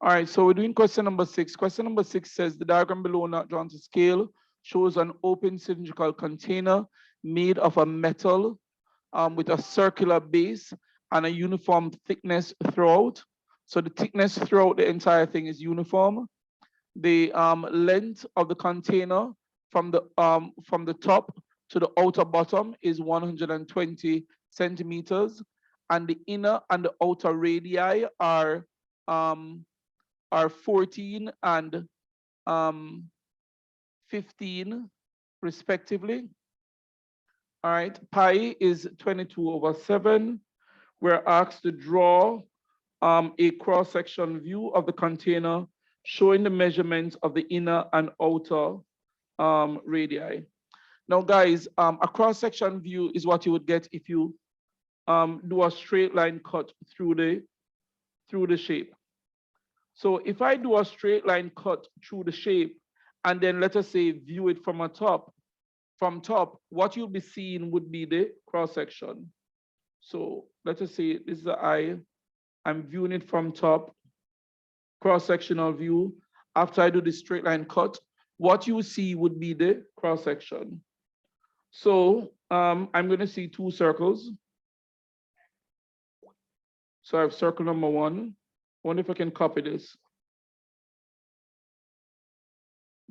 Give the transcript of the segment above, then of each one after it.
All right, so we're doing question number 6. Question number 6 says the diagram below, not drawn to scale, shows an open cylindrical container made of a metal with a circular base and a uniform thickness throughout. So the thickness throughout the entire thing is uniform. The length of the container from the top to the outer bottom is 120 centimeters, and the inner and the outer radii are 14 and 15 respectively. All right, pi is 22/7. We're asked to draw a cross-section view of the container showing the measurements of the inner and outer radii. Now, guys, a cross-section view is what you would get if you do a straight line cut through the shape. So if I do a straight line cut through the shape and then let us say view it from top, what you'll be seeing would be the cross section. So let us say this is the eye. I'm viewing it from top, cross sectional view. After I do the straight line cut, what you see would be the cross section. So I'm going to see two circles. So I have circle number 1. I wonder if I can copy this.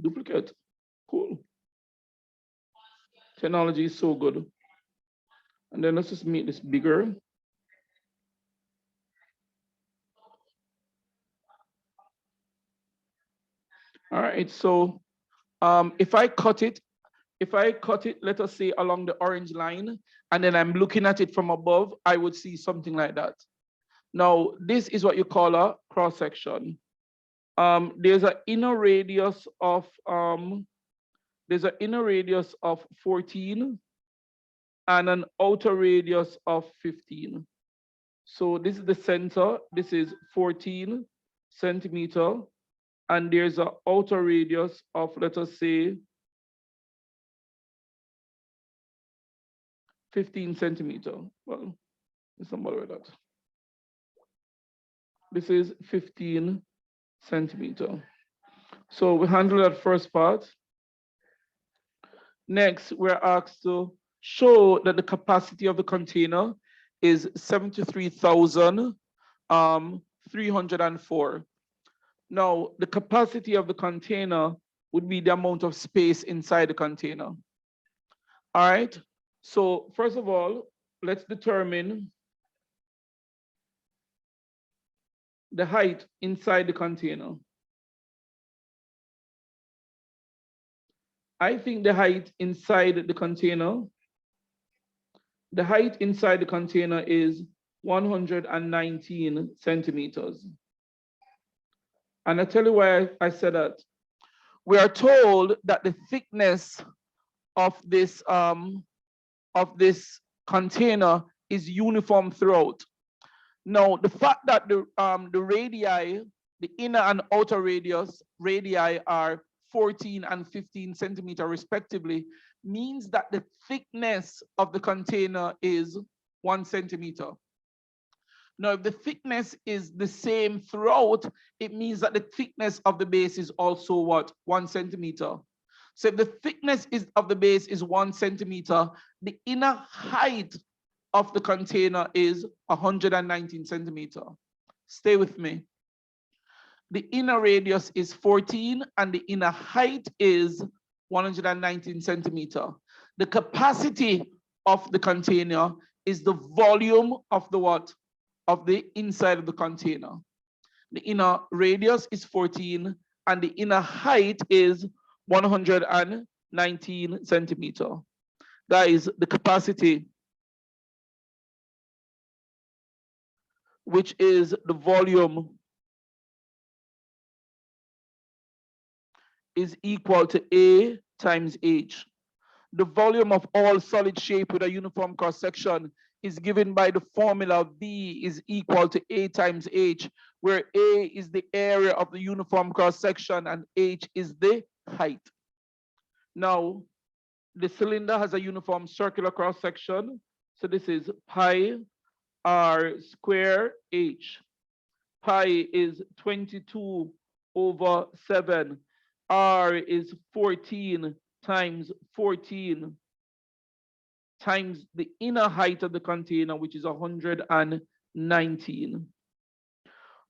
Duplicate. Cool. Technology is so good. And then let's just make this bigger. All right, so if I cut it, let us say along the orange line, and then I'm looking at it from above, I would see something like that. Now, this is what you call a cross section. There's an inner radius of 14 and an outer radius of 15. So this is the center. This is 14 centimeter, and there's an outer radius of, let us say, 15 centimeter. Well, it's not about that. This is 15 centimeter. So we handle that first part. Next, we're asked to show that the capacity of the container is 73,304. Now, the capacity of the container would be the amount of space inside the container. All right. So first of all, let's determine the height inside the container. I think the height inside the container is 119 centimeters. And I tell you why I said that. We are told that the thickness of this container is uniform throughout. Now, the fact that the radii, the inner and outer radii are 14 and 15 centimeter respectively, means that the thickness of the container is 1 centimeter. Now, if the thickness is the same throughout, it means that the thickness of the base is also what? 1 centimeter. So if the thickness of the base is 1 centimeter, the inner height of the container is 119 centimeter. Stay with me. The inner radius is 14 and the inner height is 119 centimeter. The capacity of the container is the volume of the what? Of the inside of the container. The inner radius is 14 and the inner height is 119 centimeter. That is the capacity, which is the volume, is equal to A times H. The volume of all solid shape with a uniform cross section is given by the formula V is equal to A times H, where A is the area of the uniform cross section and H is the height. Now, the cylinder has a uniform circular cross section. So this is pi r square H. pi is 22 over 7. R is 14 times 14 times the inner height of the container, which is 119.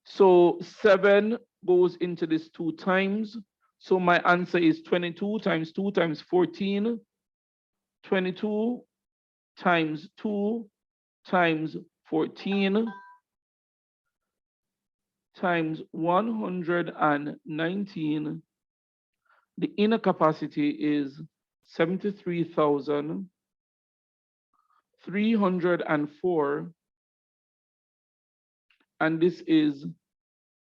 So 7 goes into this 2 times. So my answer is 22 times 2 times 14. 22 times 2 times 14 times 119. The inner capacity is 73,304, and this is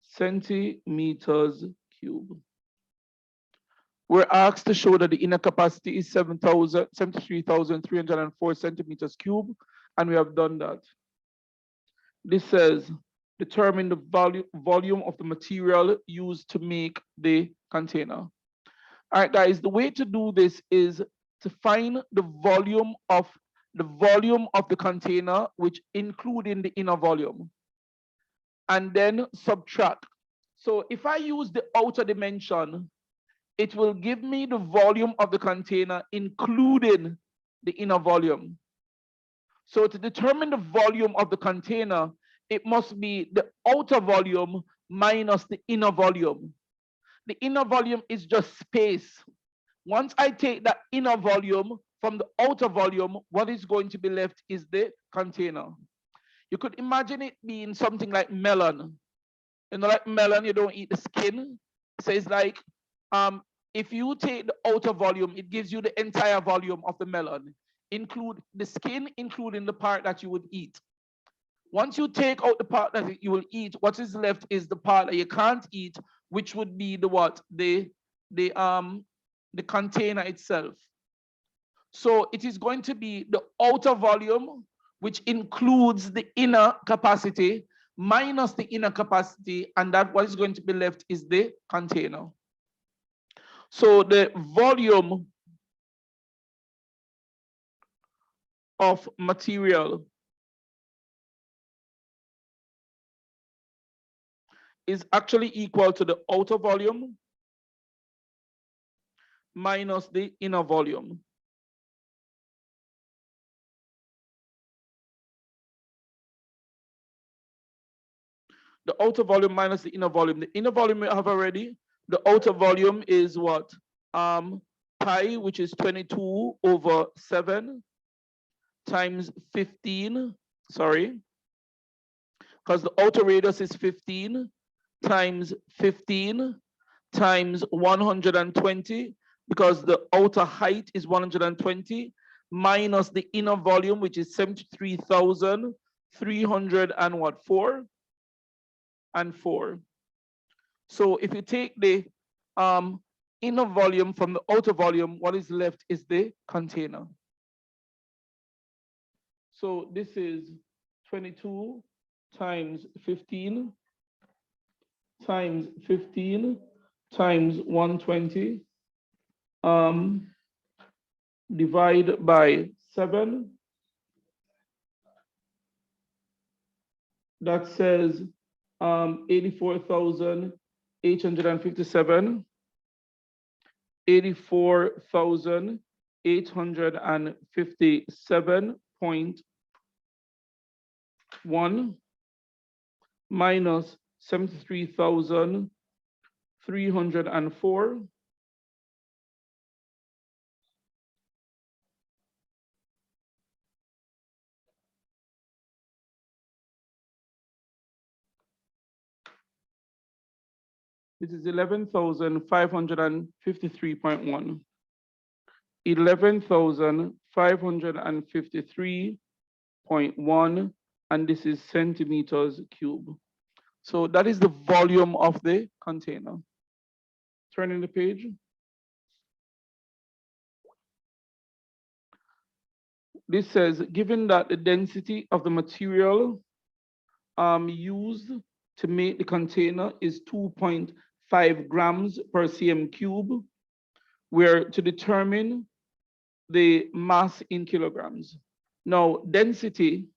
centimeters cube. We're asked to show that the inner capacity is 73,304 centimeters cube, and we have done that. This says, determine the volume of the material used to make the container. All right, guys, the way to do this is to find the volume of the container, which including the inner volume, and then subtract. So if I use the outer dimension, it will give me the volume of the container, including the inner volume. So to determine the volume of the container, it must be the outer volume minus the inner volume. The inner volume is just space. Once I take that inner volume from the outer volume, what is going to be left is the container. You could imagine it being something like melon. You know, like melon, you don't eat the skin. So it's like, if you take the outer volume, it gives you the entire volume of the melon. Include the skin, including the part that you would eat. Once you take out the part that you will eat, what is left is the part that you can't eat, which would be the what? The container itself. So it is going to be the outer volume, which includes the inner capacity, minus the inner capacity, and that what is going to be left is the container. So the volume of material is actually equal to the outer volume minus the inner volume. The outer volume minus the inner volume. The inner volume we have already. The outer volume is what? Pi, which is 22 over 7 times 15. Sorry. Because the outer radius is 15 times 15 times 120, because the outer height is 120, minus the inner volume, which is 73,300 and what? 4 and 4. So if you take the inner volume from the outer volume, what is left is the container. So this is 22 times 15 times 15 times 120, divide by 7. That says 84,857. 84,857.1 minus 73,304. This is 11,553.1. 11,553.1, and this is centimeters cube. So that is the volume of the container. Turning the page. This says, given that the density of the material used to make the container is 2.5 grams per cm cube, we're to determine the mass in kilograms. Now, density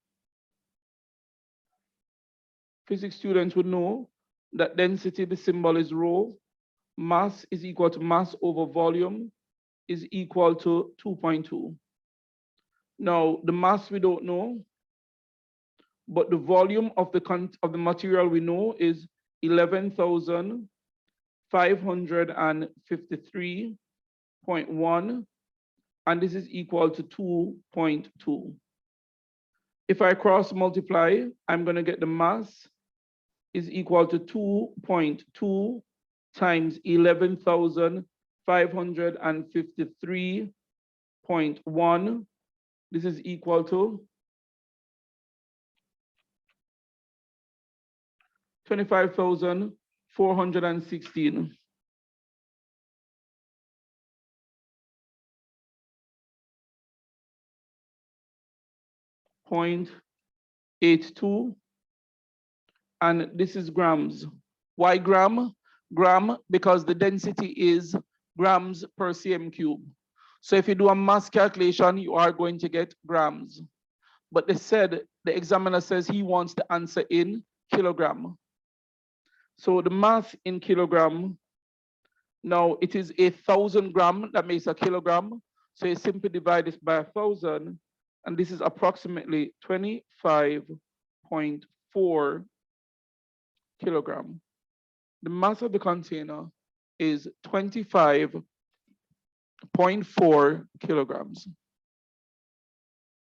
Physics students would know that density, the symbol is rho. Mass is equal to mass over volume is equal to 2.2. Now, the mass we don't know, but the volume of the material we know is 11,553.1, and this is equal to 2.2. If I cross multiply, I'm going to get the mass is equal to 2.2 times 11,553.1. This is equal to 25,416. .82, and this is grams. Why gram? Gram, because the density is grams per cm cube. So if you do a mass calculation, you are going to get grams. But the examiner says he wants the answer in kilogram. So the mass in kilogram, now it is 1,000 gram, that makes a kilogram. So you simply divide this by 1,000, and this is approximately 25.4 kilogram. The mass of the container is 25.4 kilograms.